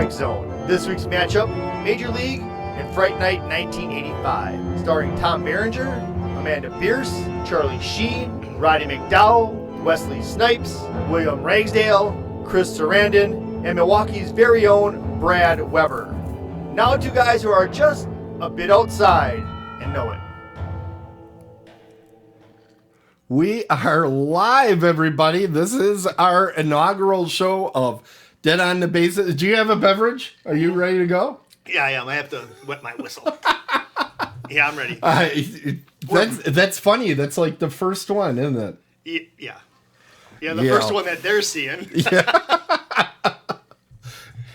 Strike Zone. This week's matchup, Major League and Fright Night 1985. Starring Tom Berenger, Amanda Bierce, Charlie Sheen, Roddy McDowell, Wesley Snipes, William Ragsdale, Chris Sarandon, and Milwaukee's very own Brad Weber. Now two guys who are just a bit outside and know it. We are live, everybody. This is our inaugural show of Dead on the Bases. Do you have a beverage? Are you ready to go? Yeah, I am. I have to wet my whistle. Yeah, I'm ready. That's funny. That's like the first one, isn't it? Yeah. Yeah, the first one that they're seeing. Yeah.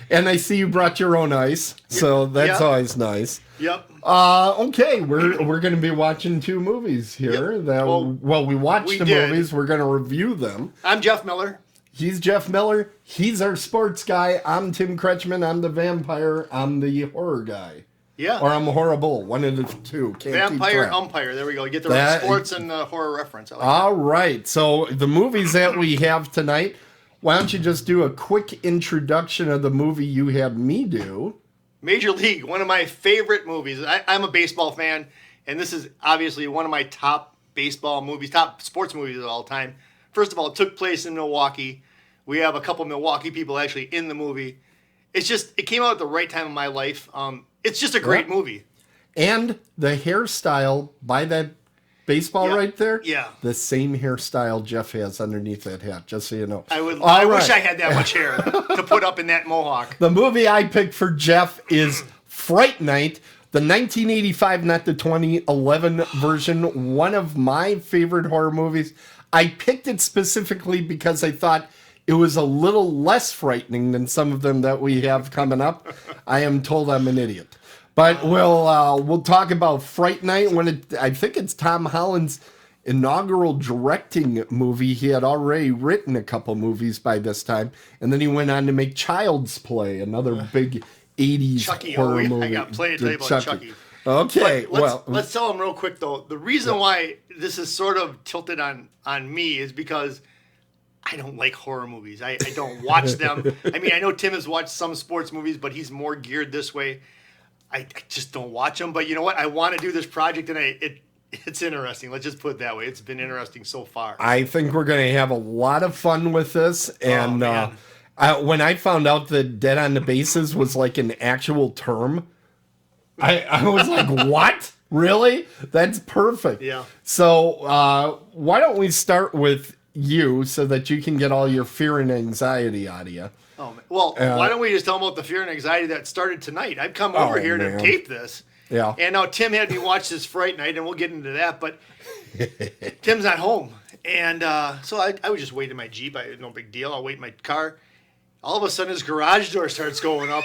And I see you brought your own ice, so that's always nice. Yep. Okay, we're going to be watching two movies here. Yep. We watched the movies. We're going to review them. I'm Jeff Miller. He's Jeff Miller. He's our sports guy. I'm Tim Kretschmann. I'm the vampire. I'm the horror guy. Yeah. Or I'm horrible. One of the two. Vampire, Umpire. There we go. You get the sports and horror reference. All right. So the movies that we have tonight, why don't you just do a quick introduction of the movie you had me do? Major League, one of my favorite movies. I'm a baseball fan, and this is obviously one of my top baseball movies, top sports movies of all time. First of all, it took place in Milwaukee. We have a couple Milwaukee people actually in the movie. It came out at the right time in my life. It's just a great movie. And the hairstyle by that baseball right there, the same hairstyle Jeff has underneath that hat, just so you know. I wish I had that much hair to put up in that mohawk. The movie I picked for Jeff is Fright Night, the 1985, not the 2011 version, one of my favorite horror movies. I picked it specifically because I thought it was a little less frightening than some of them that we have coming up. I am told I'm an idiot. But we'll talk about Fright Night I think it's Tom Holland's inaugural directing movie. He had already written a couple movies by this time, and then he went on to make Child's Play, another big 80s horror movie. I got plenty to tell you about Chucky. Okay, let's tell them real quick though. The reason why this is sort of tilted on me is because I don't like horror movies. I don't watch them. I mean, I know Tim has watched some sports movies, but he's more geared this way. I just don't watch them. But you know what? I want to do this project, and it's interesting. Let's just put it that way. It's been interesting so far. I think we're going to have a lot of fun with this. And when I found out that Dead on the Bases was like an actual term, I was like, what? Really? That's perfect. Yeah. So why don't we start with you so that you can get all your fear and anxiety out of you. Oh, man. Well, why don't we just tell them about the fear and anxiety that started tonight? I've come over here to tape this. Yeah. And now Tim had me watch this Fright Night, and we'll get into that, but Tim's not home. And so I would just wait in my Jeep. No big deal. I'll wait in my car. All of a sudden, his garage door starts going up.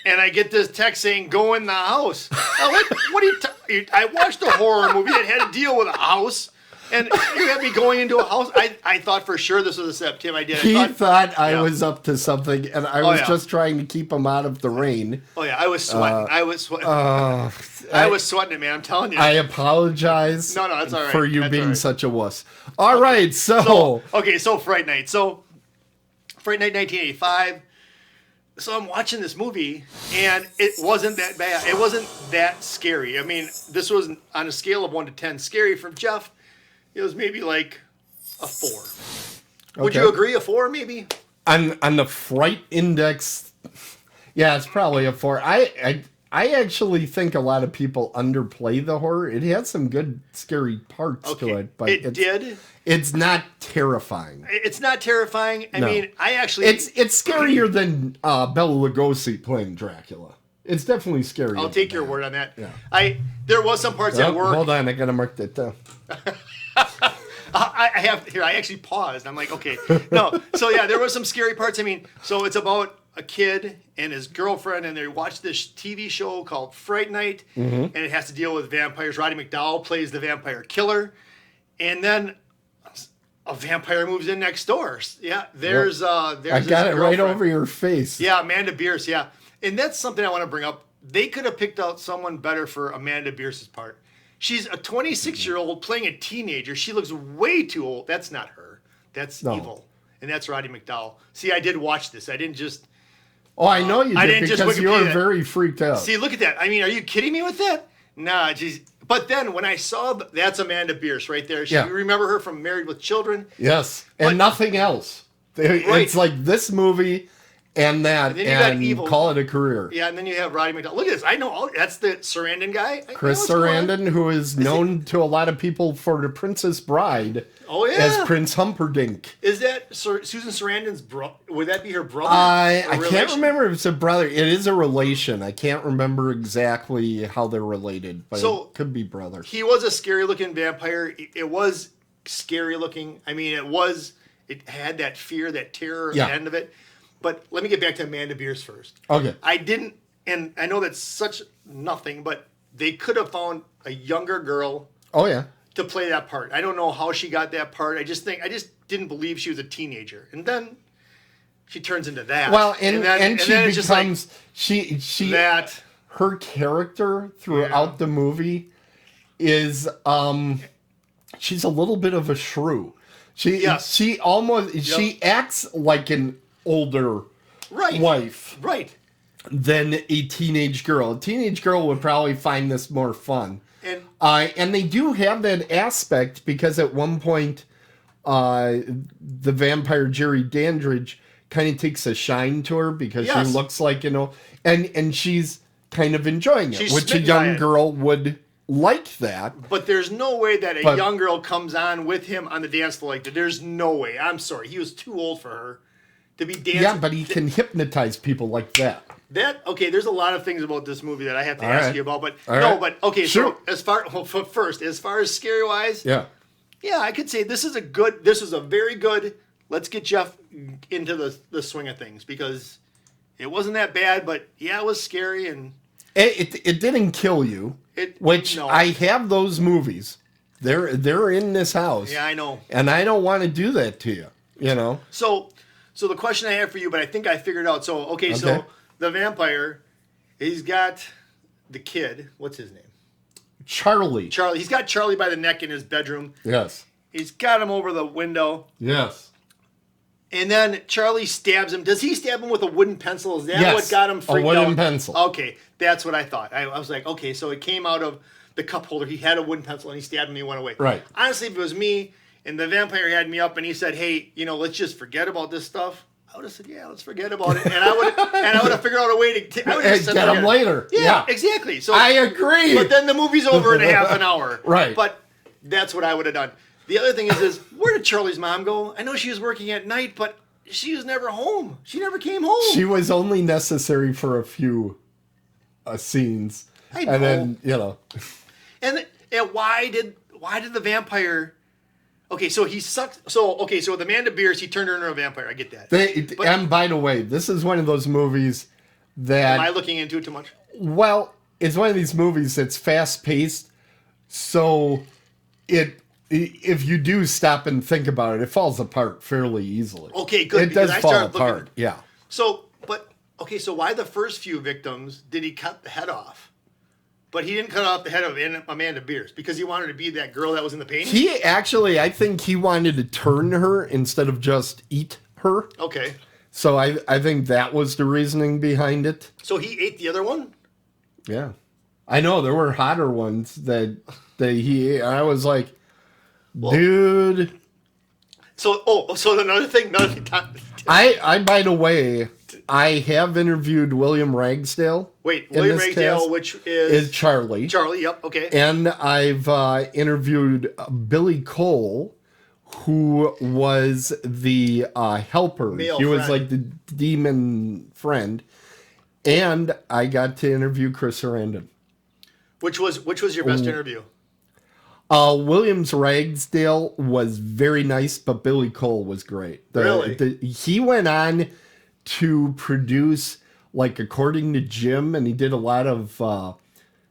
And I get this text saying, go in the house. Now, what are you I watched a horror movie that had to deal with a house. And you had me going into a house. I thought for sure this was a setup, Tim. He thought I was up to something, and I was just trying to keep him out of the rain. Oh, yeah. I was sweating. I was sweating it, man. I'm telling you. I apologize that's all right. for you being such a wuss. All right, so Fright Night. So, Fright Night 1985. So I'm watching this movie, and it wasn't that bad. It wasn't that scary. I mean, this was on a scale of 1 to 10 scary from Jeff. It was maybe like a 4. Okay. Would you agree? A 4, maybe? On the fright index, yeah, it's probably a 4. I actually think a lot of people underplay the horror. It had some good scary parts to it, but it did. It's not terrifying. It's not terrifying. I mean, it's scarier than Bela Lugosi playing Dracula. It's definitely scary. I'll take your word on that. Yeah. There was some parts that were. Hold on, I gotta mark that down. I actually paused. I'm like, okay, no. So yeah, there was some scary parts. I mean, so it's about a kid and his girlfriend, and they watch this TV show called Fright Night, and it has to deal with vampires. Roddy McDowell plays the vampire killer, and then a vampire moves in next door. Yeah, there's I got it right over your face. Yeah, Amanda Bierce. Yeah, and that's something I want to bring up. They could have picked out someone better for Amanda Bierce's part. She's a 26-year-old playing a teenager. She looks way too old. That's not her. That's evil. And that's Roddy McDowell. See, I did watch this. I didn't just Oh, I know you did I didn't just because you were Wikipedia. very freaked out. See, look at that. I mean, are you kidding me with that? Nah, geez. But then when I saw that's Amanda Bierce right there. You remember her from Married with Children? Yes, and nothing else. It's like this movie and that, and Evil. call it a career. Yeah, and then you have Roddy McDowell. Look at this. I know that's the Sarandon guy. Chris Sarandon, who is known to a lot of people for The Princess Bride. Oh, yeah. As Prince Humperdinck. Is that Susan Sarandon's brother? Would that be her brother? I can't remember if it's a brother. It is a relation. I can't remember exactly how they're related, but it could be brother. He was a scary-looking vampire. It was scary-looking. I mean, it had that fear, that terror at the end of it. But let me get back to Amanda Bierce first. Okay. I didn't, and I know that's such nothing, but they could have found a younger girl. Oh, yeah. To play that part. I don't know how she got that part. I just didn't believe she was a teenager. And then she turns into that. Well, and she then becomes her character throughout the movie is she's a little bit of a shrew. She acts like an older wife. Right. Than a teenage girl. A teenage girl would probably find this more fun. And they do have that aspect because at one point, the vampire Jerry Dandridge kind of takes a shine to her because she looks like, and she's kind of enjoying it, which a young girl would like that. But there's no way that a young girl comes on with him on the dance floor like that. There's no way. I'm sorry. He was too old for her to be dancing. Yeah, but he can hypnotize people like that. There's a lot of things about this movie that I have to ask you about, but Sure. So as far as scary wise, I could say this is a very good, let's get Jeff into the swing of things, because it wasn't that bad, but it was scary, and it didn't kill you, I have those movies. They're in this house. Yeah, I know. And I don't want to do that to you, So the question I have for you, but I think I figured out. So the vampire, he's got the kid. What's his name? Charlie. He's got Charlie by the neck in his bedroom. Yes. He's got him over the window. Yes. And then Charlie stabs him. Does he stab him with a wooden pencil? Is that what got him freaked out? A wooden pencil. Okay, that's what I thought. I was like, okay, so it came out of the cup holder. He had a wooden pencil, and he stabbed him, and he went away. Right. Honestly, if it was me, and the vampire had me up, and he said, hey, let's just forget about this stuff, I would have said, yeah, let's forget about it. And I would have figured out a way to get him later. Yeah, exactly. So I agree. But then the movie's over in a half an hour. Right. But that's what I would have done. The other thing is where did Charlie's mom go? I know she was working at night, but she was never home. She never came home. She was only necessary for a few scenes. I know. And then, And why did the vampire... Okay, so he sucks. So with Amanda Bierce, he turned her into a vampire. I get that. And by the way, this is one of those movies that... Am I looking into it too much? Well, it's one of these movies that's fast-paced, so if you do stop and think about it, it falls apart fairly easily. Okay, good. It does fall apart, yeah. So why the first few victims did he cut the head off? But he didn't cut off the head of Amanda Bierce because he wanted to be that girl that was in the painting? I think he wanted to turn her instead of just eat her. Okay. So I think that was the reasoning behind it. So he ate the other one? Yeah. I know, there were hotter ones that he ate. I was like, dude. So another thing. I, by the way, I have interviewed William Ragsdale. Wait, William Ragsdale, which is Charlie. Charlie, yep, okay. And I've interviewed Billy Cole, who was the helper. He was like the demon friend. And I got to interview Chris Sarandon. Which was your best interview? Williams Ragsdale was very nice, but Billy Cole was great. Really? He went on to produce, like, according to Jim, and he did a lot of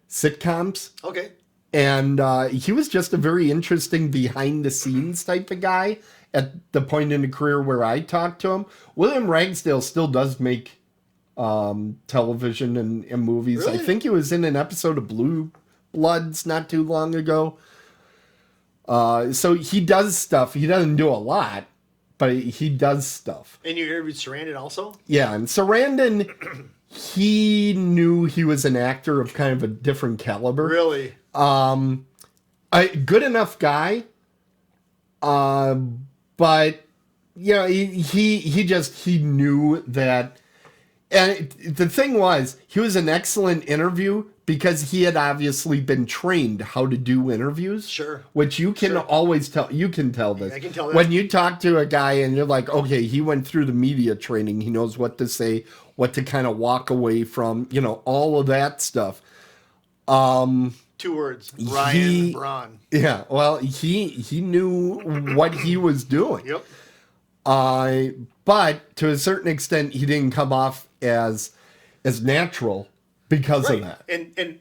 sitcoms. Okay. And he was just a very interesting behind-the-scenes type of guy at the point in the career where I talked to him. William Ragsdale still does make television and movies. Really? I think he was in an episode of Blue Bloods not too long ago. So he does stuff. He doesn't do a lot, but he does stuff. And you interviewed Sarandon also? Yeah, and Sarandon, he knew he was an actor of kind of a different caliber. Really? A good enough guy, but yeah, he knew that. And the thing was, he was an excellent interview because he had obviously been trained how to do interviews. Sure. Which you can always tell. You can tell this. I can tell that. When you talk to a guy and you're like, okay, he went through the media training. He knows what to say, what to kind of walk away from, all of that stuff. 2 words. Ryan Braun. Yeah, well, he knew what he was doing. Yep. But to a certain extent, he didn't come off as natural because of that. And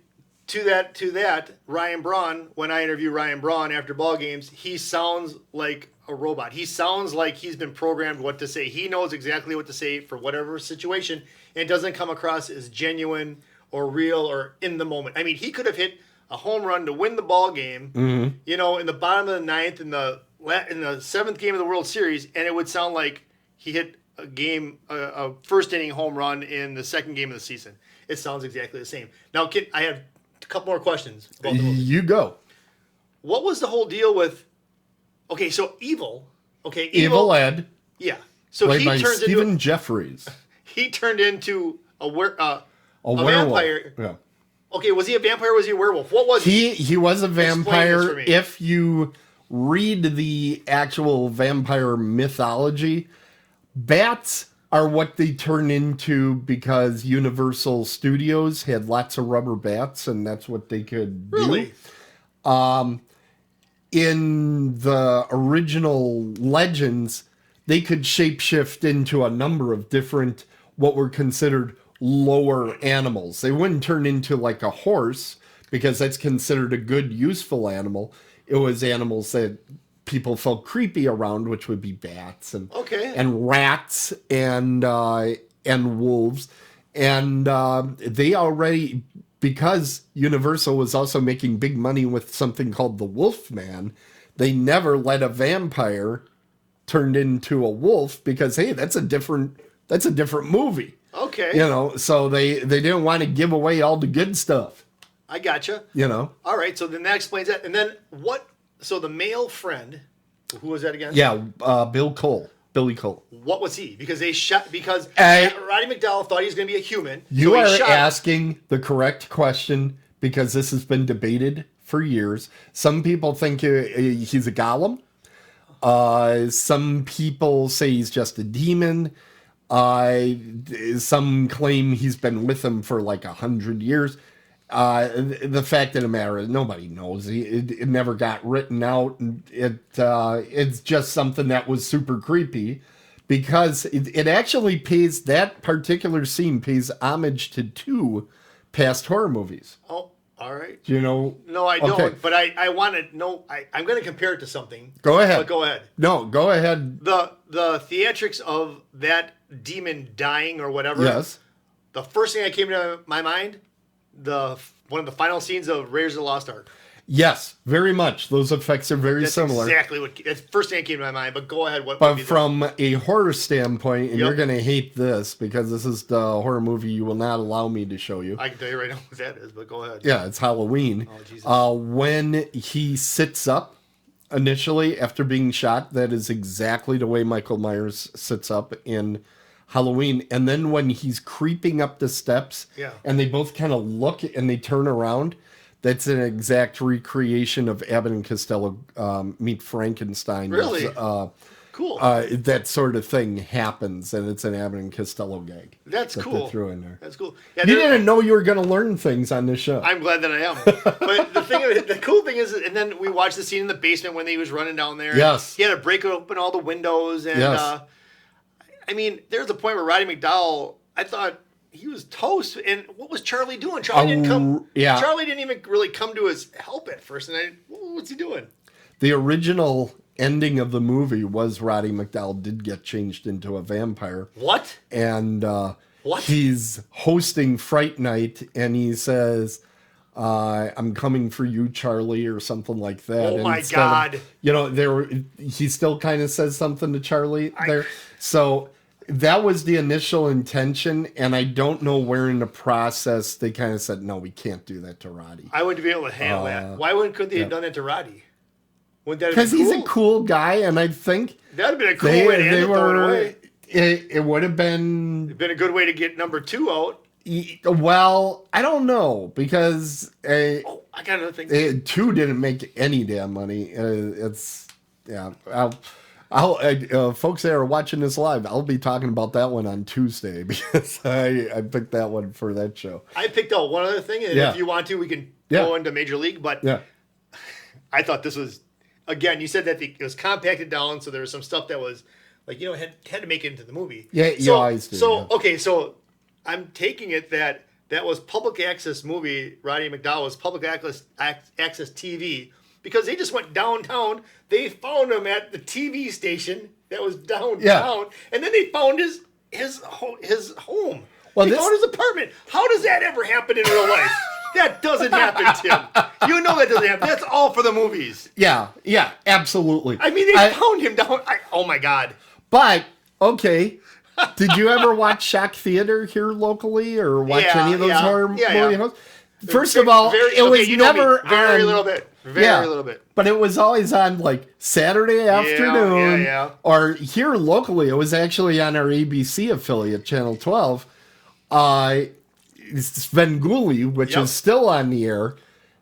to that, Ryan Braun, when I interview Ryan Braun after ball games, he sounds like a robot. He sounds like he's been programmed what to say. He knows exactly what to say for whatever situation, and it doesn't come across as genuine or real or in the moment. I mean, he could have hit a home run to win the ball game, in the bottom of the ninth in the 7th game of the World Series, and it would sound like he hit a first inning home run in the 2nd game of the season. It sounds exactly the same. Now, I have a couple more questions about the movie. You go. What was the whole deal with? Okay, so Evil. Okay, Evil Ed. Yeah. So played he by turns Stephen into Jeffries. he turned into a werewolf. vampire. Yeah. Okay, was he a vampire or was he a werewolf? What was he? He was a vampire. Explain this for me. If you read the actual vampire mythology, bats are what they turn into because Universal Studios had lots of rubber bats, and that's what they could Really? do. In the original legends, they could shapeshift into a number of different, what were considered lower animals. They wouldn't turn into like a horse because that's considered a good, useful animal. It was animals that people felt creepy around, which would be bats and rats and wolves. And they already, because Universal was also making big money with something called the Wolfman, they never let a vampire turned into a wolf because, hey, that's a different movie. Okay. So they didn't want to give away all the good stuff. I gotcha. All right, so then that explains that. And then what? So the male friend, who was that again? Yeah, Billy Cole. What was he? Because Roddy McDowall thought he was going to be a human. You are asking the correct question because this has been debated for years. Some people think he's a golem. Some people say he's just a demon. Some claim he's been with them for like 100 years. The fact of the matter is nobody knows. It never got written out. It's just something that was super creepy because it actually pays, that particular scene pays homage to 2 past horror movies. Oh, all right. Do you know? No, I don't. But I want to know. I'm going to compare it to something. Go ahead. But go ahead. No, go ahead. The theatrics of that demon dying or whatever. Yes. The first thing that came to my mind, one of the final scenes of Raiders of the Lost Ark. Yes, very much. Those effects are very similar. Exactly that's the first thing that came to my mind. But go ahead. But from a horror standpoint, and you're going to hate this because this is the horror movie you will not allow me to show you. I can tell you right now what that is, but go ahead. Yeah, it's Halloween. Oh, Jesus. When he sits up initially after being shot, that is exactly the way Michael Myers sits up in Halloween. And then when he's creeping up the steps and they both kind of look and they turn around, that's an exact recreation of Abbott and Costello Meet Frankenstein. Really? Cool. That sort of thing happens, and it's an Abbott and Costello gag. That's cool. They threw in there. That's cool. Yeah, you didn't know you were going to learn things on this show. I'm glad that I am. But the cool thing is, and then we watched the scene in the basement when he was running down there. Yes. He had to break open all the windows, and I mean, there's a point where Roddy McDowall, I thought he was toast. And what was Charlie doing? Charlie didn't come. Yeah. Charlie didn't even really come to his help at first. And what's he doing? The original ending of the movie was Roddy McDowall did get changed into a vampire. What? And he's hosting Fright Night, and he says, I'm coming for you, Charlie, or something like that. Oh and my God. He still kind of says something to Charlie there. So that was the initial intention, and I don't know where in the process they kind of said, no, we can't do that to Roddy. I wouldn't be able to handle that. Why couldn't they have done that to Roddy? Wouldn't that have Because been cool? he's a cool guy, and I think That would have been a cool way to end it, throw it away. It would have been... It'd been a good way to get number 2 out. Well, I don't know, because... I got another thing. 2 didn't make any damn money. Folks that are watching this live, I'll be talking about that one on Tuesday, because I picked that one for that show. I picked out one other thing, and if you want to, we can go into Major League, but I thought this was, again, you said that it was compacted down, so there was some stuff that was, like, had to make it into the movie. Yeah, you always do. So, okay, so I'm taking it that was public access movie, Roddy McDowell was public access TV, because they just went downtown. They found him at the TV station that was downtown, and then they found his home. Well, they found his apartment. How does that ever happen in real life? That doesn't happen, Tim. You know that doesn't happen. That's all for the movies. Yeah, absolutely. I mean, they found him down. Oh my God. But okay, did you ever watch Shock Theater here locally, or watch any of those horror movie hosts? First of all, it was never very little bit. Very little bit. But it was always on like Saturday afternoon. Or here locally, it was actually on our ABC affiliate, Channel 12. Svengoolie, which is still on the air.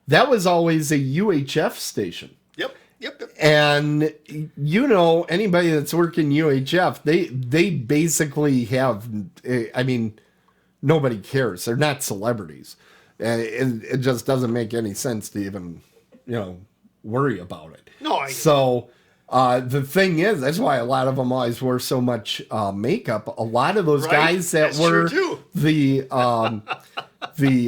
That was always a UHF station. Yep. And anybody that's working UHF, they basically have, I mean, nobody cares. They're not celebrities. It just doesn't make any sense to even, worry about it. No, So the thing is, that's why a lot of them always wear so much makeup. A lot of those guys that were the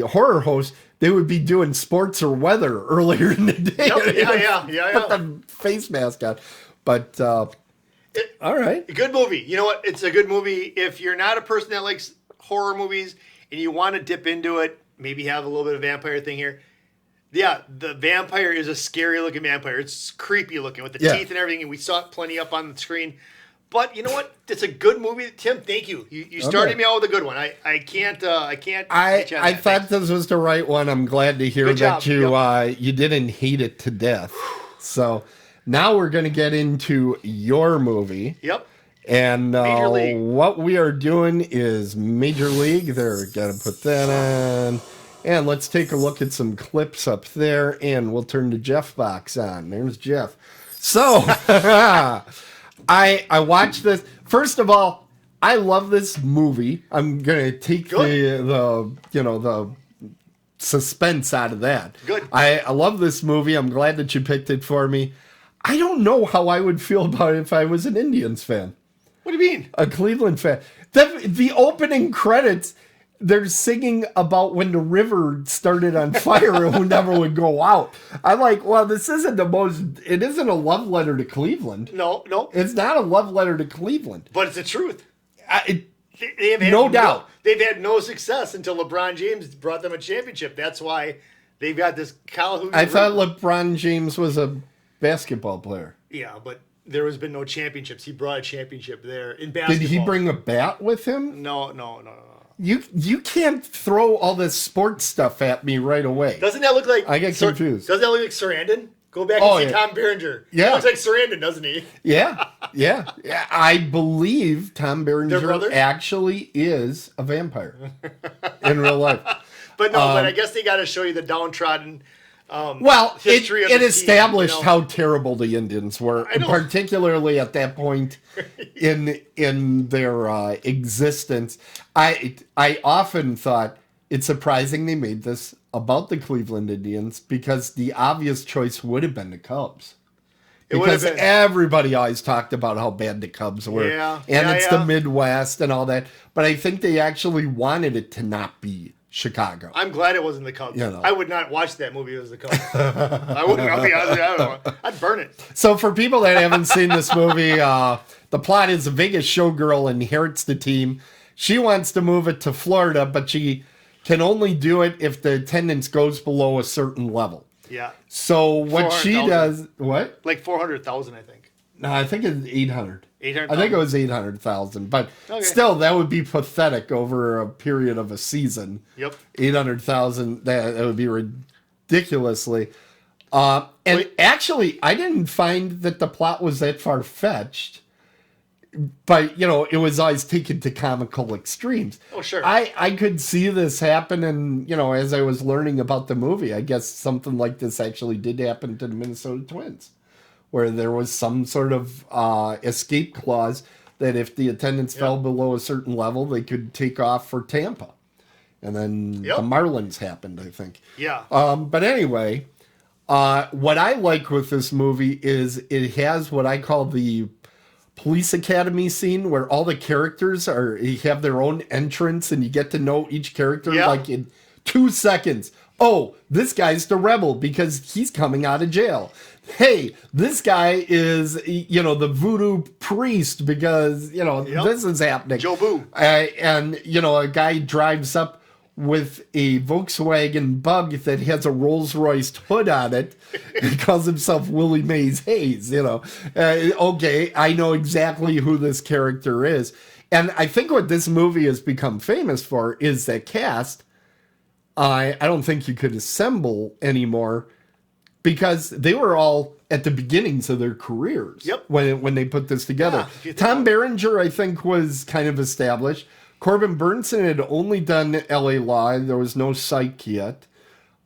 horror hosts, they would be doing sports or weather earlier in the day. Put the face mask on. But all right, a good movie. You know what? It's a good movie if you're not a person that likes horror movies and you want to dip into it. Maybe have a little bit of vampire thing here. Yeah, the vampire is a scary looking vampire. It's creepy looking with the teeth and everything, and we saw it plenty up on the screen. But you know what? It's a good movie. Tim, thank you. You started me out with a good one. I can't. I thought this was the right one. I'm glad to hear that you didn't hate it to death. So now we're going to get into your movie. Yep. And what we are doing is Major League. There, got to put that on. And let's take a look at some clips up there, and we'll turn the Jeff box on. There's Jeff. So I watched this. First of all, I love this movie. I'm gonna take the suspense out of that. Good. I love this movie. I'm glad that you picked it for me. I don't know how I would feel about it if I was an Indians fan. What do you mean? A Cleveland fan. The opening credits, they're singing about when the river started on fire and would never would go out. I'm like, well, this isn't it isn't a love letter to Cleveland. No. It's not a love letter to Cleveland. But it's the truth. No doubt. They've had no success until LeBron James brought them a championship. That's why they've got this Calhoun. I thought LeBron James was a basketball player. Yeah, but there has been no championships. He brought a championship there in basketball. Did he bring a bat with him? No. You can't throw all this sports stuff at me right away. Doesn't that look like... I get confused. Doesn't that look like Sarandon? Go back and see Tom Berenger. Yeah. He looks like Sarandon, doesn't he? Yeah. I believe Tom Berenger actually is a vampire in real life. But I guess they got to show you the downtrodden history of it established how terrible the Indians were, particularly at that point in their existence. I often thought it's surprising they made this about the Cleveland Indians, because the obvious choice would have been the Cubs. Because everybody always talked about how bad the Cubs were. The Midwest and all that. But I think they actually wanted it to not be Chicago. I'm glad it wasn't the Cubs. I would not watch that movie if it was the Cubs. I wouldn't. I'll be honest. I don't know. I'd burn it. So for people that haven't seen this movie, the plot is a Vegas showgirl inherits the team. She wants to move it to Florida, but she can only do it if the attendance goes below a certain level. Yeah. So what she 400,000. does, what? Like 400,000, I think. No, I think it's 800. 800,000. I think it was 800,000, but Okay. still, that would be pathetic over a period of a season. Yep. 800,000, that would be ridiculously. And Wait. actually, I didn't find that the plot was that far-fetched. But, it was always taken to comical extremes. Oh, sure. I could see this happen, and, as I was learning about the movie, I guess something like this actually did happen to the Minnesota Twins, where there was some sort of escape clause that if the attendance fell below a certain level, they could take off for Tampa. And then the Marlins happened, I think. Yeah. But anyway, what I like with this movie is it has what I call the police academy scene where all the characters have their own entrance and you get to know each character like in 2 seconds. Oh, this guy's the rebel because he's coming out of jail. Hey, this guy is, the voodoo priest because, this is happening. Joe Boo. And, a guy drives up with a Volkswagen Bug that has a Rolls Royce hood on it. He calls himself Willie Mays Hayes, okay, I know exactly who this character is. And I think what this movie has become famous for is that cast. I don't think you could assemble anymore because they were all at the beginnings of their careers when they put this together. Yeah, Tom Berenger, I think, was kind of established. Corbin Bernsen had only done L.A. Law. There was no Psych yet.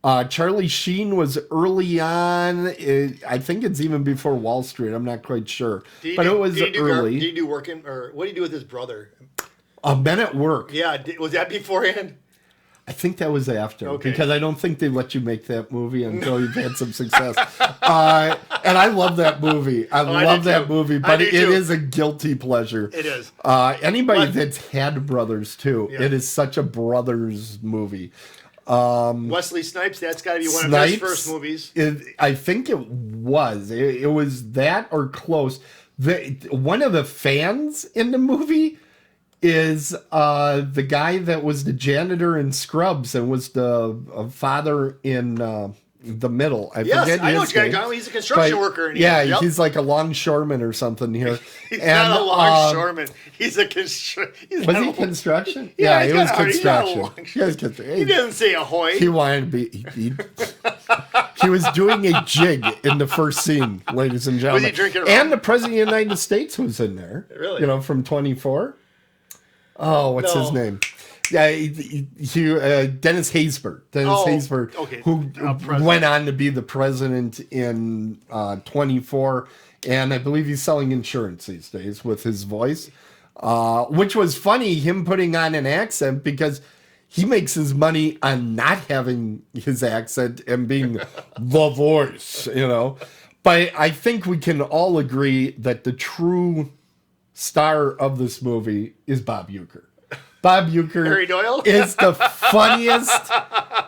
Charlie Sheen was early on. I think it's even before Wall Street. I'm not quite sure. But it was early. Did he do working, or what did he do with his brother? Men at Work. Yeah, was that beforehand? I think that was after, because I don't think they let you make that movie until you've had some success. And I love that movie. I love that movie, but it is a guilty pleasure. It is. Anybody that's had brothers, too, it is such a brothers movie. Wesley Snipes, that's got to be one of his first movies. I think it was. It was that or close. One of the fans in the movie is the guy that was the janitor in Scrubs and was the father in The Middle. I forget I know his what you're name. going. He's a construction worker. He's like a longshoreman or something here. He's not a longshoreman. He's a construction. Was he construction? Yeah, he was construction. He didn't say ahoy. He wanted to be. He was doing a jig in the first scene, ladies and gentlemen. Was he drinking rum? And the President of the United States was in there. Really? From 24. Oh, what's his name? Yeah, Dennis Haysbert. Haysbert, who went on to be the president in 24, and I believe he's selling insurance these days with his voice, which was funny, him putting on an accent, because he makes his money on not having his accent and being the voice, But I think we can all agree that the true star of this movie is Bob Uecker. Bob Uecker Harry Doyle? is the funniest.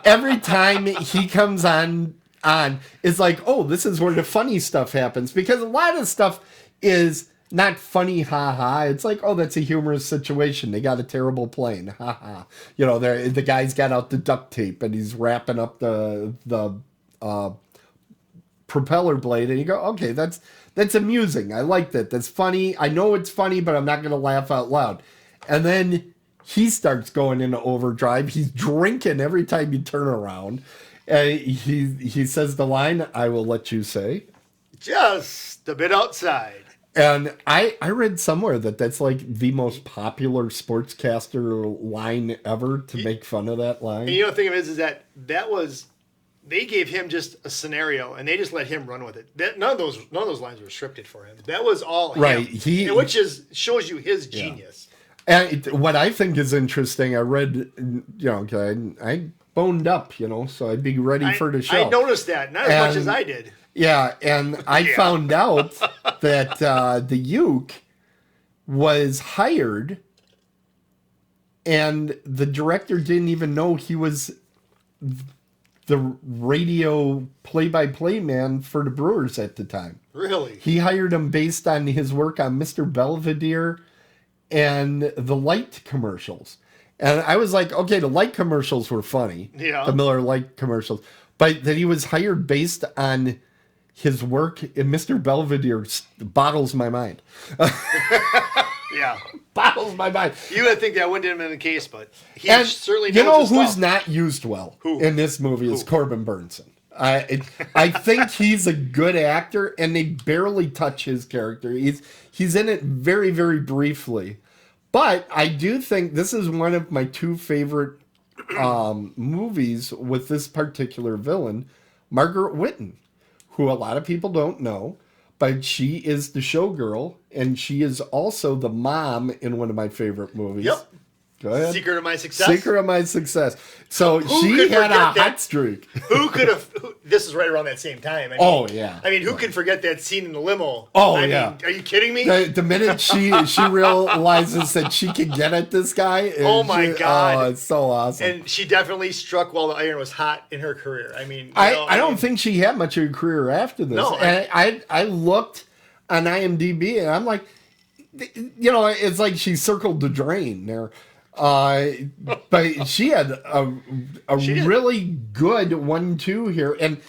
Every time he comes on, it's like, oh, this is where the funny stuff happens. Because a lot of stuff is not funny, ha-ha. It's like, oh, that's a humorous situation. They got a terrible plane, ha-ha. The guy's got out the duct tape and he's wrapping up the propeller blade. And you go, okay, that's amusing. I like that. That's funny. I know it's funny, but I'm not going to laugh out loud. And then he starts going into overdrive. He's drinking every time you turn around. And he says the line, I will let you say. Just a bit outside. And I read somewhere that that's like the most popular sportscaster line ever, to make fun of that line. And the thing is that was... They gave him just a scenario, and they just let him run with it. None of those lines were scripted for him. That was all right. him, which shows you his genius. And what I think is interesting, I read, I boned up, so I'd be ready for the show. I noticed that, not as much as I did. Yeah, and I found out that the Uke was hired, and the director didn't even know he was the radio play-by-play man for the Brewers at the time. Really? He hired him based on his work on Mr. Belvedere and the Light commercials. And I was like, okay, the light commercials were funny. Yeah. The Miller Lite commercials. But that he was hired based on his work in Mr. Belvedere boggles my mind. Yeah. Boggles my mind. You would think that wouldn't have been the case, but he And certainly knows you know his who's stuff. not used well Who? in this movie is Corbin Bernsen. I think he's a good actor, and they barely touch his character. He's in it very, very briefly. But I do think this is one of my two favorite movies with this particular villain, Margaret Whitten, who a lot of people don't know, but she is the showgirl, and she is also the mom in one of my favorite movies. Yep. Go ahead. Secret of My Success. Secret of My Success. So she could had a forget that? hot streak. Who could have? This is right around that same time. I mean, Oh, yeah. I mean, who can forget that scene in the limo? Oh, I yeah. mean, are you kidding me? The minute she realizes that she can get at this guy. Oh, my God. Oh, it's so awesome. And she definitely struck while the iron was hot in her career. I mean, I don't think she had much of a career after this. No, And I looked on IMDb and I'm like, it's like she circled the drain there. But she had a really good 1-2 here. And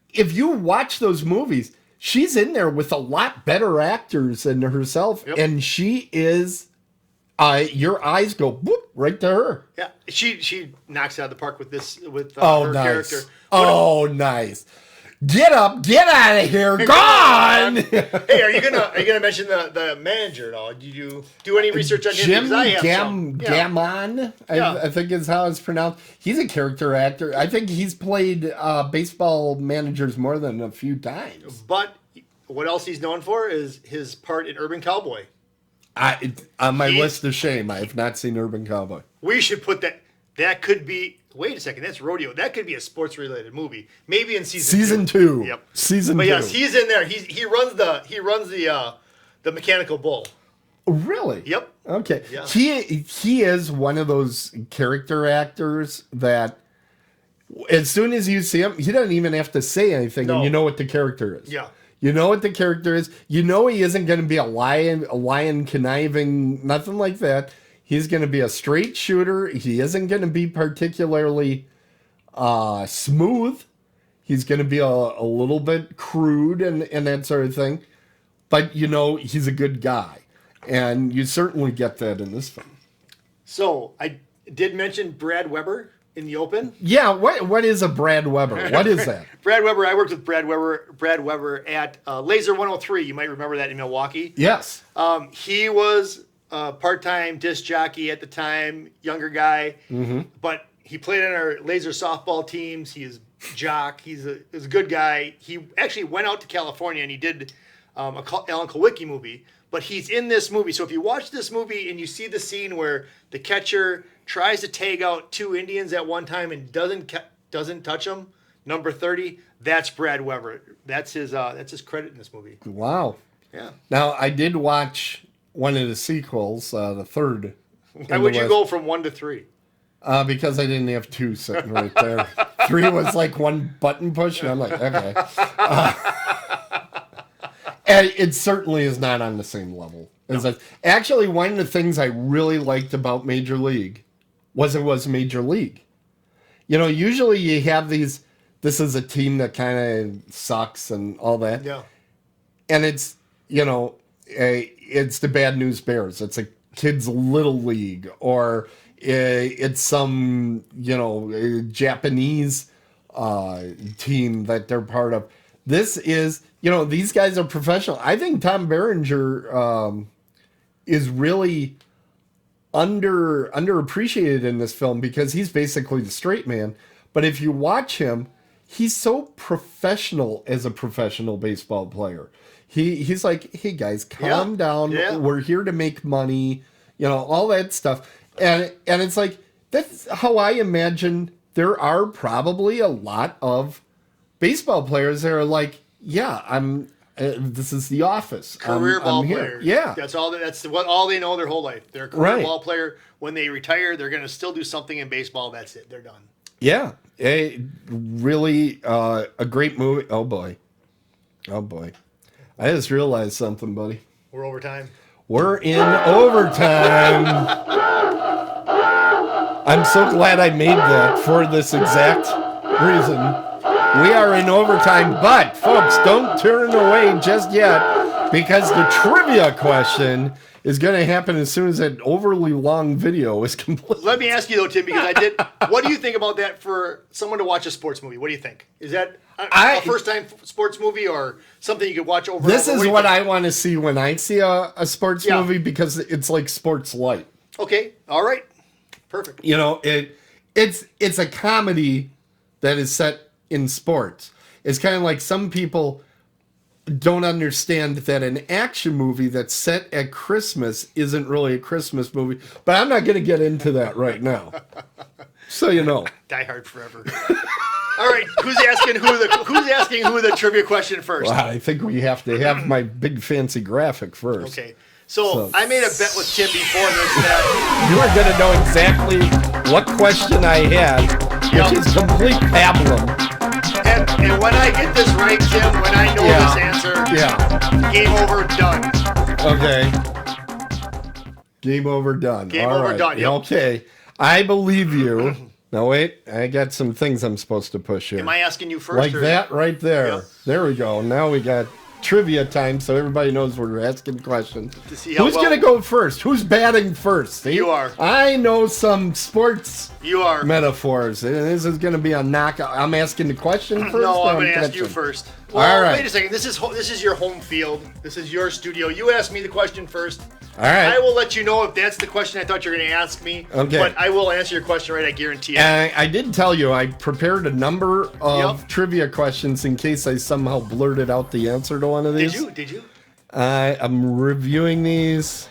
if you watch those movies, she's in there with a lot better actors than herself. Yep. And she is, your eyes go boop, right to her. Yeah, she knocks it out of the park with this her Nice. character. Nice. Get up, get out of here, gone. Hey, are you gonna mention the manager at all? Did you do any research on him? Jim Because I have some. Yeah. Gammon, I think is how it's pronounced. He's a character actor. I think he's played baseball managers more than a few times. But what else he's known for is his part in Urban Cowboy. On my list of shame, I have not seen Urban Cowboy. We should put that. That could be. Wait a second, that's rodeo. That could be a sports-related movie, maybe in season 2. Yep, season 2. But yes, he's in there. He runs the mechanical bull. Really? Yep. Okay. Yeah. He is one of those character actors that as soon as you see him, he doesn't even have to say anything, and you know what the character is. Yeah. You know what the character is. You know he isn't going to be a lion conniving, nothing like that. He's going to be a straight shooter. He isn't going to be particularly smooth. He's going to be a little bit crude and that sort of thing. But, he's a good guy. And you certainly get that in this film. So, I did mention Brad Weber in the open. Yeah, what is a Brad Weber? What is that? Brad Weber, I worked with Brad Weber at Laser 103. You might remember that in Milwaukee. Yes. He was a part-time disc jockey at the time, younger guy. Mm-hmm. But he played on our Laser softball teams. He is jock. He's a good guy. He actually went out to California and he did a Alan Kowicki movie. But he's in this movie. So if you watch this movie and you see the scene where the catcher tries to tag out 2 Indians at one time and doesn't touch them, number 30, that's Brad Weber. That's his credit in this movie. Wow. Yeah. Now, I did watch one of the sequels, the third. Why would you go from 1 to 3? Because I didn't have 2 sitting right there. 3 was like one button push, and I'm like, okay. And it certainly is not on the same level as that. Actually, one of the things I really liked about Major League was it was Major League. Usually you have these, this is a team that kind of sucks and all that. Yeah. And it's, it's the Bad News Bears. It's a kids' little league, or it's some, Japanese team that they're part of. This is, these guys are professional. I think Tom Berenger is really underappreciated in this film because he's basically the straight man. But if you watch him, he's so professional as a professional baseball player. He's like, hey guys, calm down. Yeah. We're here to make money, all that stuff. And it's like, that's how I imagine there are probably a lot of baseball players that are like, yeah, this is the office. Career ball I'm player. Here. Yeah. That's all they know their whole life. They're a career ball player. When they retire, they're going to still do something in baseball. That's it. They're done. Yeah. Really a great movie. Oh boy. I just realized something, buddy. We're over time. We're in overtime. I'm so glad I made that for this exact reason. We are in overtime, but folks, don't turn away just yet because the trivia question is going to happen as soon as that overly long video is complete. Let me ask you though, Tim, because what do you think about that for someone to watch a sports movie? What do you think? Is that a first-time sports movie or something you could watch over? This and over? is what I want to see when I see a sports movie because it's like sports light. Okay, all right, perfect. You know, it's a comedy that is set in sports. It's kind of like some people don't understand that an action movie that's set at Christmas isn't really a Christmas movie. But I'm not going to get into that right now. So you know. Die Hard forever. All right, who's asking who the trivia question first? Well, I think we have to have my big fancy graphic first. Okay. So I made a bet with Tim before this that you are going to know exactly what question I had, which is complete pablum. And when I get this right, Tim, when I know this answer, game over, done. Okay. Game over, done. Game over, done. Yep. Okay. I believe you. Now, wait. I got some things I'm supposed to push here. Am I asking you first? Like that right there. Yep. There we go. Now we got trivia time so everybody knows we're asking questions. To see how Who's going to go first? Who's batting first? See? You are. I know some sports metaphors. This is going to be a knockout. I'm asking the question first? No, I'm going to ask you first. Well, all right. Wait a second. This is your home field. This is your studio. You asked me the question first. All right. I will let you know if that's the question I thought you were going to ask me. Okay. But I will answer your question right, I guarantee it. And I did tell you I prepared a number of trivia questions in case I somehow blurted out the answer to one of these. Did you? I'm reviewing these.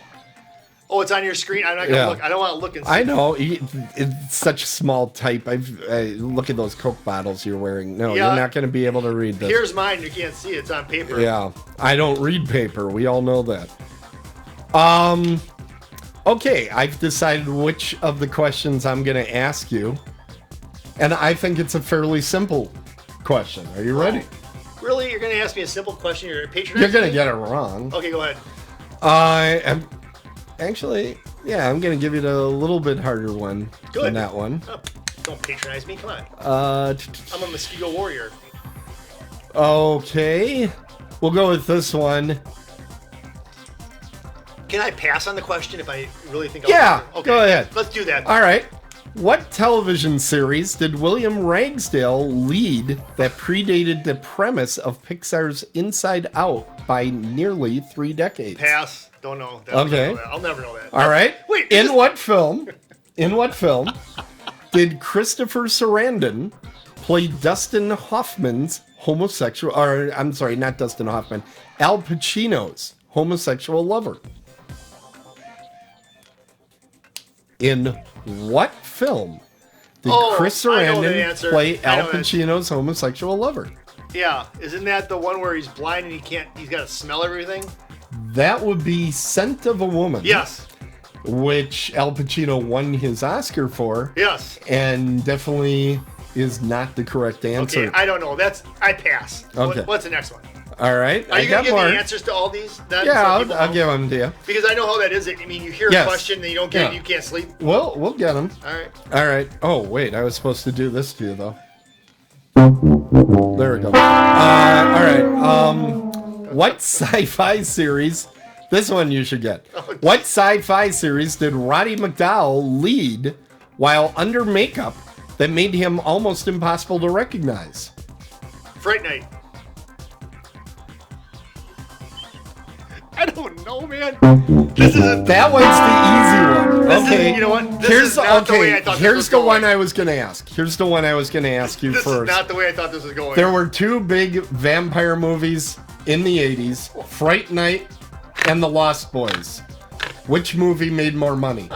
Oh, it's on your screen? I'm not going to look. I don't want to look and see. I know. It's such small type. I look at those Coke bottles you're wearing. No, you're not going to be able to read this. Here's mine. You can't see it. It's on paper. Yeah. I don't read paper. We all know that. Okay, I've decided which of the questions I'm going to ask you. And I think it's a fairly simple question. Are you ready? Really? You're going to ask me a simple question? You're patronizing You're going to get it wrong. Okay, go ahead. Actually, I'm going to give you the little bit harder one than that one. Oh, don't patronize me. Come on. I'm a mosquito warrior. Okay. We'll go with this one. Can I pass on the question if I really think I'll go ahead. Let's do that. All right. What television series did William Ragsdale lead that predated the premise of Pixar's Inside Out by nearly 3 decades? Pass. Don't know. Okay. I'll never know that. All right. Wait. In what film did Christopher Sarandon play Dustin Hoffman's homosexual, or I'm sorry, not Dustin Hoffman, Al Pacino's homosexual lover? In what film did Chris Sarandon play Al Pacino's homosexual lover? Yeah, isn't that the one where he's blind and he's got to smell everything? That would be Scent of a Woman. Yes. Which Al Pacino won his Oscar for. Yes. And definitely is not the correct answer. Okay, I don't know. I pass. Okay. What's the next one? All right. Are you going to give me answers to all these? Yeah, I'll give them to you. Because I know how that is. I mean, you hear a question and you don't get it, you can't sleep. Well, we'll get them. All right. Oh, wait. I was supposed to do this to you, though. There we go. All right. What sci-fi series... This one you should get. What sci-fi series did Roddy McDowall lead while under makeup that made him almost impossible to recognize? Fright Night. I don't know, man. That one's the easy one. Okay. You know what? Here's the one I was going to ask. Here's the one I was going to ask you first. This is not the way I thought this was going. There were 2 big vampire movies in the 80s, Fright Night and The Lost Boys. Which movie made more money?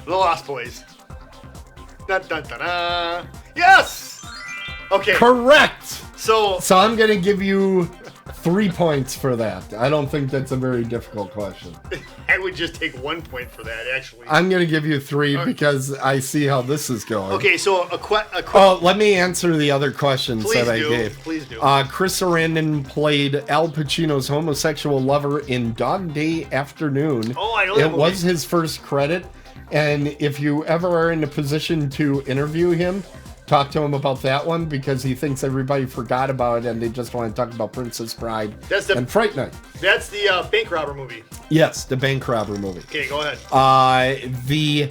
The Lost Boys. Dun, dun, dun, dun. Yes! Okay. Correct! So I'm going to give you 3 points for that. I don't think that's a very difficult question. I would just take 1 point for that, actually. I'm going to give you 3 because I see how this is going. Okay, so let me answer the other questions I gave. Please do. Chris Sarandon played Al Pacino's homosexual lover in Dog Day Afternoon. Oh, I know that movie. It was his first credit. And if you ever are in a position to interview him, talk to him about that one because he thinks everybody forgot about it and they just want to talk about Princess Bride and Fright Night. That's the bank robber movie. Yes, the bank robber movie. Okay, go ahead. The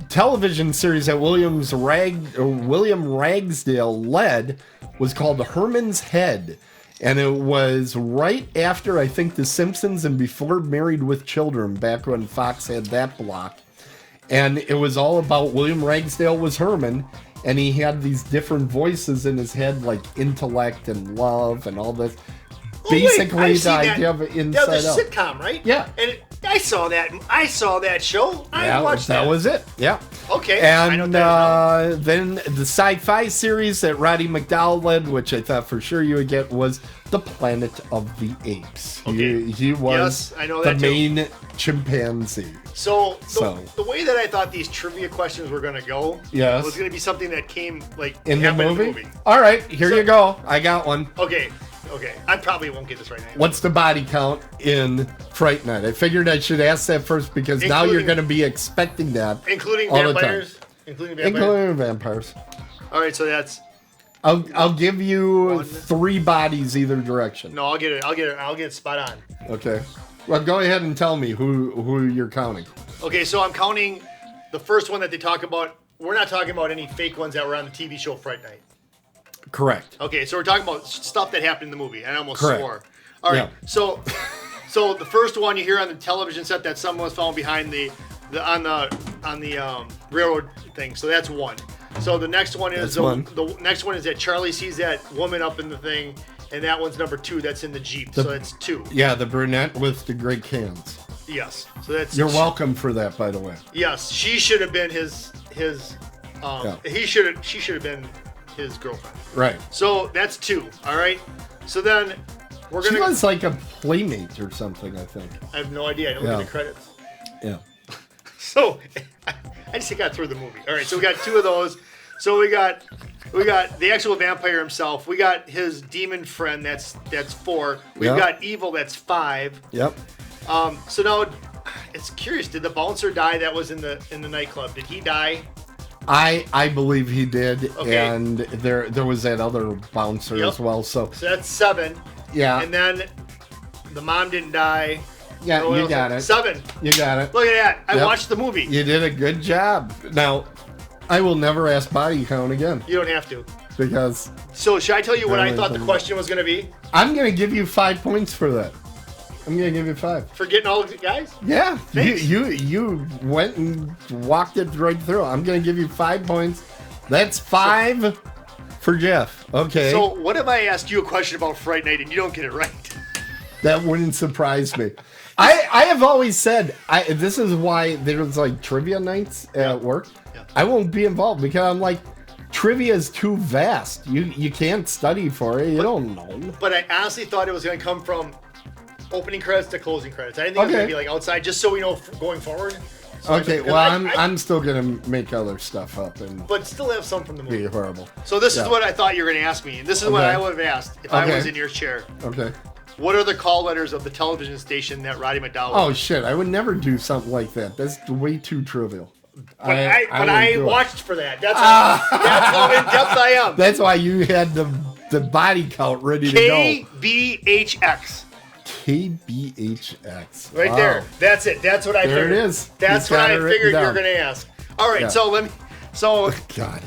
television series that William Ragsdale led was called Herman's Head. And it was right after, I think, The Simpsons and before Married with Children, back when Fox had that block. And it was all about William Ragsdale was Herman, and he had these different voices in his head, like intellect and love and all this. Basically, the idea of Inside Out. That was a sitcom, right? Yeah. And I saw that show. I watched that. That was it. Yeah. Okay. And then the sci-fi series that Roddy McDowall led, which I thought for sure you would get, was The Planet of the Apes. Okay. He was the main chimpanzee. So the way that I thought these trivia questions were going to go was going to be something that came in the movie. All right, here you go. I got one. Okay. I probably won't get this right now. What's the body count in Fright Night? I figured I should ask that first because now you're going to be expecting that. Including all vampires? Including vampires. All right, so that's... I'll give you 3 bodies either direction. No, I'll get it spot on. Okay. Well, go ahead and tell me who you're counting. Okay, so I'm counting the first one that they talk about. We're not talking about any fake ones that were on the TV show Fright Night. Correct. Okay, so we're talking about stuff that happened in the movie. I almost swore. All right, so the first one you hear on the television set that someone was falling behind on the railroad thing. So that's one. So the next one is the next one is that Charlie sees that woman up in the thing, and that one's number 2. That's in the Jeep. So that's 2. Yeah, the brunette with the gray cans. Yes. So that's. You're welcome for that, by the way. Yes, she should have been his. She should have been his girlfriend. Right. So that's 2. All right. So then She was like a playmate or something, I think. I have no idea. I don't get the credits. Yeah. So I just got through the movie. All right. So we got 2 of those. So we got the actual vampire himself. We got his demon friend. That's 4. We've got evil. That's 5. Yep. So now it's curious. Did the bouncer die? That was in the nightclub. Did he die? I believe he did, and there was that other bouncer as well. So that's 7. Yeah. And then the mom didn't die. Yeah, you got it. 7. You got it. Look at that. I watched the movie. You did a good job. Now, I will never ask body count again. You don't have to. Because. So should I tell you what I thought the question was going to be? I'm going to give you 5 points for that. I'm going to give you 5. For getting all the guys? Yeah. Thanks. You went and walked it right through. I'm going to give you 5 points. That's 5 for Jeff. Okay. So what if I ask you a question about Fright Night and you don't get it right? That wouldn't surprise me. I have always said, this is why there's like trivia nights at work. Yeah. I won't be involved because I'm like, trivia is too vast. You can't study for it. You don't know. But I honestly thought it was going to come from opening credits to closing credits. I didn't think it was going to be like outside, just so we know going forward. So I'm still going to make other stuff up. But still have some from the movie. Be horrible. So this is what I thought you were going to ask me. And this is what I would have asked if I was in your chair. Okay. What are the call letters of the television station that Roddy McDowall? Oh shit! I would never do something like that. That's way too trivial. But I watched for that. That's how in depth I am. That's why you had the body count ready to go. KBHX. KBHX. Right there. That's it. That's what I figured. There it is. That's what I figured you were going to ask. All right. Yeah. So God.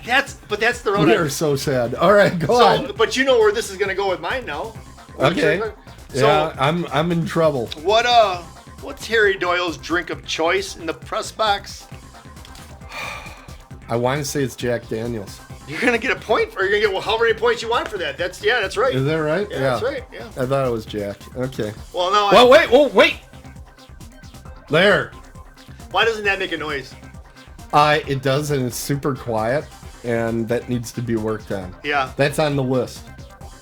That's the road. We are so sad. All right, go on. But you know where this is going to go with mine now. Okay. So I'm in trouble. What's Harry Doyle's drink of choice in the press box? I want to say it's Jack Daniels. You're gonna get a point, or you're gonna get however many points you want for that. That's right. Is that right? Yeah, that's right. Yeah. I thought it was Jack. Okay. Well, no. Wait. There. Why doesn't that make a noise? It does, and it's super quiet, and that needs to be worked on. Yeah. That's on the list.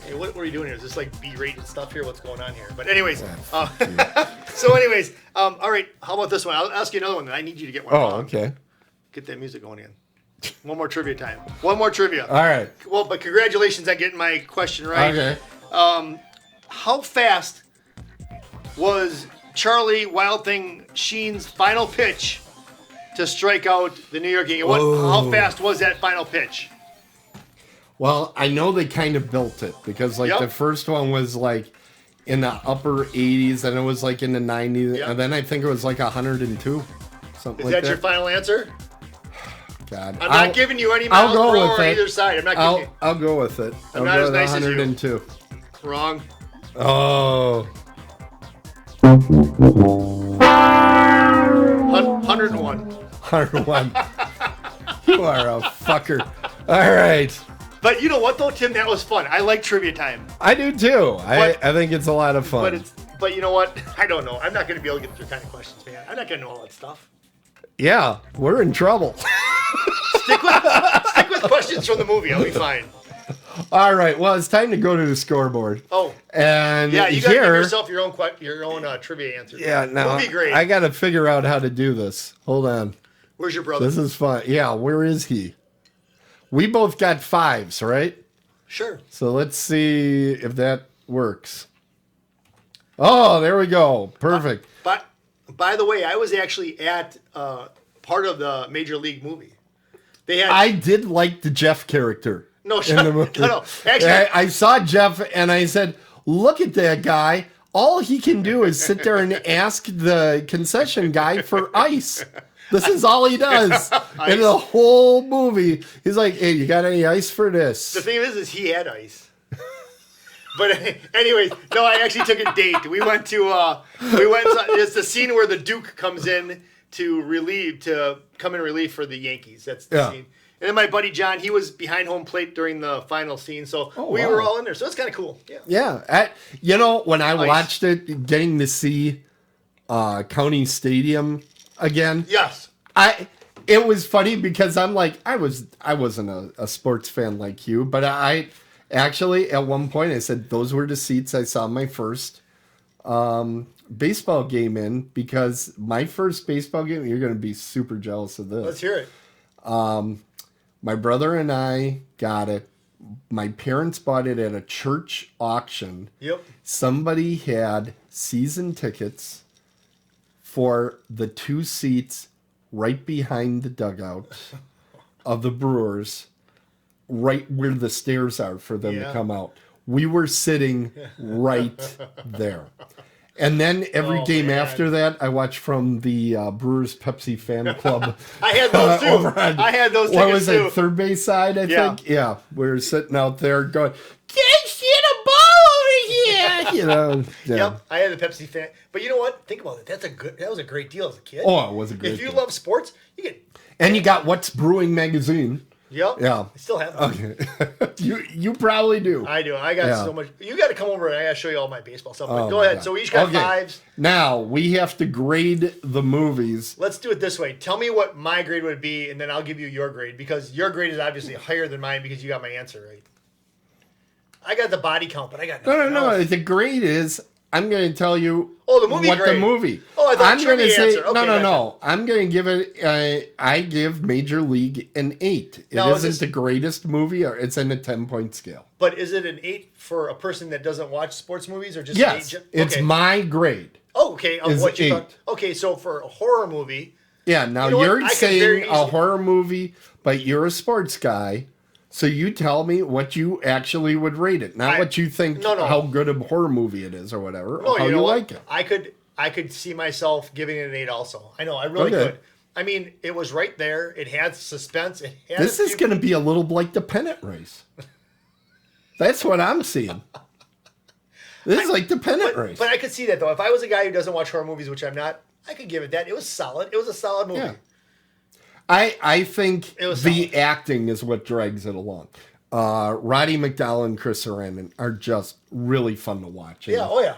Hey, what are you doing here? Is this like B-rated stuff here? What's going on here? But anyways, all right. How about this one? I'll ask you another one. That I need you to get one. Okay. Get that music going again. One more trivia time. One more trivia. All right. Well, but congratulations on getting my question right. Okay. How fast was Charlie Wild Thing Sheen's final pitch to strike out the New York Yankees? How fast was that final pitch? Well, I know they kind of built it because the first one was in the upper 80s, and it was in the 90s, and then I think it was 102, something Is like that. that your final answer? God, I'm not giving you any miles per hour on either side. I'm not giving you. I'll go with it. I'm not as nice as you. 102. Wrong. Oh. 101. 101. You are a fucker. All right. But you know what, though, Tim? That was fun. I like trivia time. I do, too. I think it's a lot of fun. But you know what? I don't know. I'm not going to be able to get through kind of questions, man. I'm not going to know all that stuff. Yeah, we're in trouble. Stick with questions from the movie. I'll be fine. All right. Well, it's time to go to the scoreboard. Oh. And yeah, you got to give yourself your own trivia answer. Yeah, no. It'll be great. I got to figure out how to do this. Hold on. Where's your brother? This is fun. Yeah, where is he? We both got 5s, right? Sure. So let's see if that works. Oh, there we go. Perfect. By the way, I was actually at part of the Major League movie. I did like the Jeff character. No. Actually, I saw Jeff and I said, "Look at that guy. All he can do is sit there and ask the concession guy for ice. This is all he does in the whole movie. He's like, hey, you got any ice for this?" The thing is he had ice. But anyways, no, I actually took a date. It's the scene where the Duke comes in to come in relief for the Yankees. That's the scene. And then my buddy John, he was behind home plate during the final scene, so we were all in there. So it's kind of cool. Yeah. When I watched it, getting to see County Stadium again. Yes. It was funny because I'm like, I wasn't a sports fan like you, but I actually at one point I said those were the seats I saw my first baseball game in, because my first baseball game, you're going to be super jealous of this. Let's hear it. My brother and I got it. My parents bought it at a church auction. Yep. Somebody had season tickets for the 2 seats right behind the dugout of the Brewers, right where the stairs are for them to come out. We were sitting right there. And then every game after that, I watched from the Brewers Pepsi fan club. I had those too. I had those tickets too. What was it, third base side, I think? Yeah. We were sitting out there going, can't see the ball over here. Yep, I had the Pepsi fan. But you know what? Think about it. That was a great deal as a kid. Oh, it was a great deal. If you love sports, you get... And you got What's Brewing magazine. Yep. Yeah. I still have them. Okay. You probably do. I do. I got so much. You got to come over and I got to show you all my baseball stuff. But go ahead. God. So we each got 5s. Now we have to grade the movies. Let's do it this way. Tell me what my grade would be, and then I'll give you your grade, because your grade is obviously higher than mine because you got my answer right. I got the body count, but I got no. The grade is, I'm going to tell you the movie what grade. the movie. Oh, I thought I'm going to say answer. Okay, no. I'm going to give it. I give Major League an 8. It isn't the greatest movie, or it's in a 10-point scale. But is it an 8 for a person that doesn't watch sports movies, or just yes? an 8? It's my grade. Oh, okay. Of what you thought. Okay, so for a horror movie. Yeah. Now you're saying a horror movie, but you're a sports guy. So you tell me what you actually would rate it, not what you think how good a horror movie it is or whatever. No, or how you like it. I could see myself giving it an 8 also. I know, I really could. I mean, it was right there. It had suspense. This is going to be a little like the pennant race. That's what I'm seeing. This is like the pennant race. But I could see that, though. If I was a guy who doesn't watch horror movies, which I'm not, I could give it that. It was solid. It was a solid movie. Yeah. I think the acting is what drags it along. Roddy McDowall and Chris Sarandon are just really fun to watch. Yeah, oh yeah.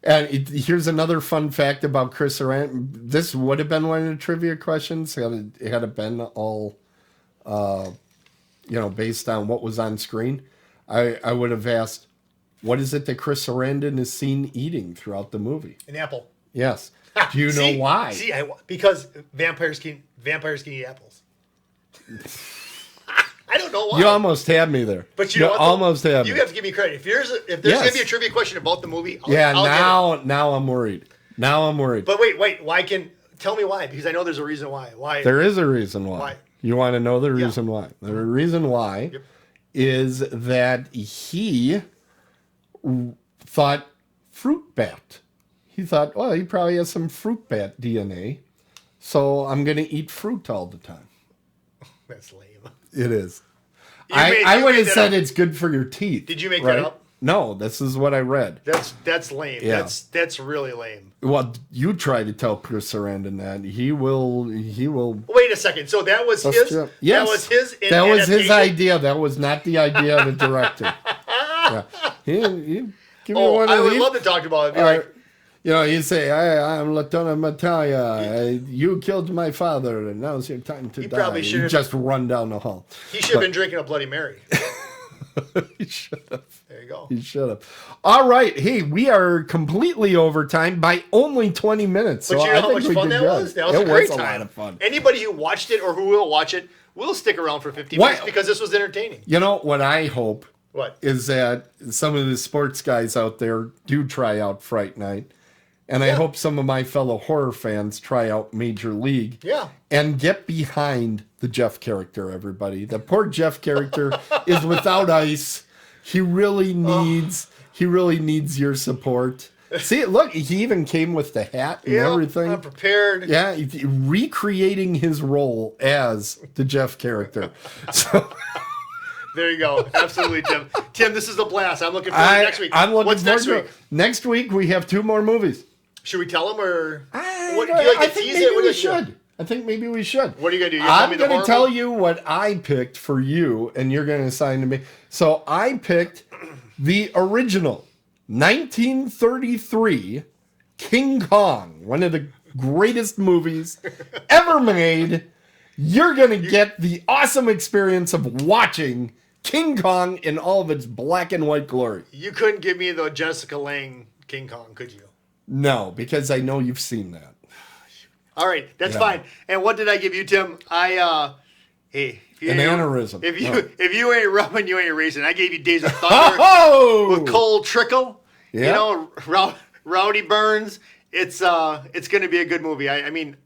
And here's another fun fact about Chris Sarandon. This would have been one of the trivia questions. Had it been all, based on what was on screen, I would have asked, what is it that Chris Sarandon is seen eating throughout the movie? An apple. Yes. Do you know why? Because vampires can eat apples. I don't know why. You almost had me there. But you know what, almost had me. You have to give me credit. If there's going to be a trivia question about the movie, now I'm worried. Now I'm worried. But wait, why can Tell me why, because I know there's a reason why. Why? There is a reason why. Why? You want to know the reason why? The reason why is that he thought fruit bat. He thought, well, he probably has some fruit bat DNA, so I'm going to eat fruit all the time. That's lame. It is. I would have said it's good for your teeth. Did you make that up? No, this is what I read. That's lame. Yeah. That's really lame. Well, you try to tell Chris Sarandon that. He will. Wait a second. So that was his? Yes. That was his That was his idea. That was not the idea of the director. Yeah. Give me one I of would these. love to talk about it. Be like, you say, I'm Lieutenant Natalia. You killed my father, and now's your time to die. Probably should You just run down the hall. He should have been drinking a Bloody Mary. He should have. There you go. He should have. All right. Hey, we are completely over time by only 20 minutes. But so you know I how think much we fun did that good. was? That was a great time. A lot of fun. Anybody who watched it or who will watch it will stick around for 50 minutes because this was entertaining. You know what I hope What? is that some of the sports guys out there do try out Fright Night. And I hope some of my fellow horror fans try out Major League. Yeah. And get behind the Jeff character, everybody. The poor Jeff character is without ice. He really needs your support. See, look, he even came with the hat and everything. I'm prepared. Yeah, recreating his role as the Jeff character. So there you go. Absolutely, Tim. Tim, this is a blast. I'm looking forward to next week. What's next week? Next week, we have 2 more movies. Should we tell them or? I think maybe we should. I think maybe we should. What are you going to do? I'm going to tell you what I picked for you, and you're going to assign to me. So I picked the original 1933 King Kong, one of the greatest movies ever made. You're going to get the awesome experience of watching King Kong in all of its black and white glory. You couldn't give me the Jessica Lange King Kong, could you? No, because I know you've seen that. All right, that's fine. And what did I give you, Tim? Hey, an aneurysm. If you ain't rubbing, you ain't racing. I gave you Days of Thunder with Cole Trickle. Yeah. You know, Rowdy Burns. It's going to be a good movie. I mean,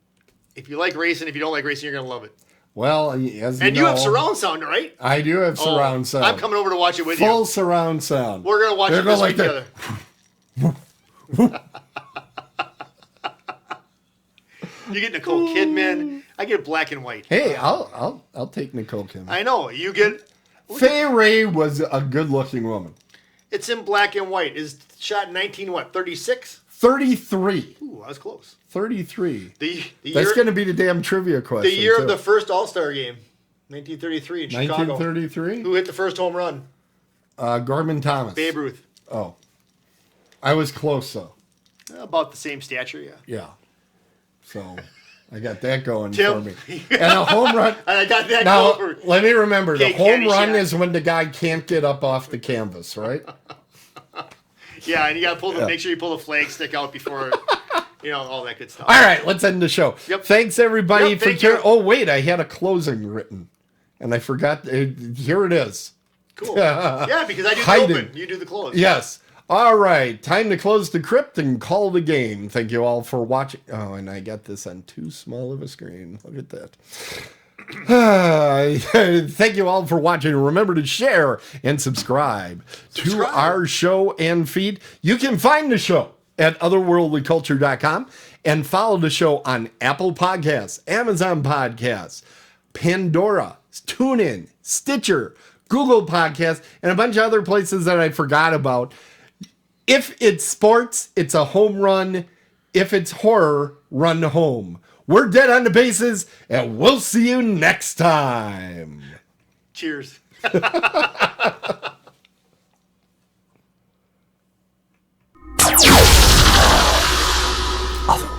if you like racing, if you don't like racing, you're going to love it. Well, as you know, have surround sound, right? I do have surround sound. I'm coming over to watch it with you. Full surround sound. We're going to watch it this week together. You get Nicole Kidman. I get black and white. Hey, I'll take Nicole Kidman. I know. You get... Fay Wray was a good-looking woman. It's in black and white. Is shot in 36? 33. Ooh, I was close. 33. That's That's going to be the damn trivia question. The year of the first All-Star game. 1933 in Chicago. 1933? Who hit the first home run? Gorman Thomas. Babe Ruth. Oh. I was close, though. About the same stature, yeah. Yeah. So, I got that going Tim. for me. And a home run. I got that now, going for let me remember. The home run shot. is when the guy can't get up off the canvas, right? Yeah, and you got to make sure you pull the flag stick out before, all that good stuff. All right, let's end the show. Yep. Thanks, everybody, Yep, for thank you. Oh, wait, I had a closing written, and I forgot. Here it is. Cool. Yeah, because I do Hiding. the open. You do the close. Yes. All right, time to close the crypt and call the game. Thank you all for watching. Oh, and I got this on too small of a screen. Look at that. Thank you all for watching. Remember to share and subscribe to our show and feed. You can find the show at otherworldlyculture.com and follow the show on Apple Podcasts, Amazon Podcasts, Pandora, TuneIn, Stitcher, Google Podcasts, and a bunch of other places that I forgot about. If it's sports, it's a home run. If it's horror, run home. We're dead on the bases, and we'll see you next time. Cheers. Otherworld.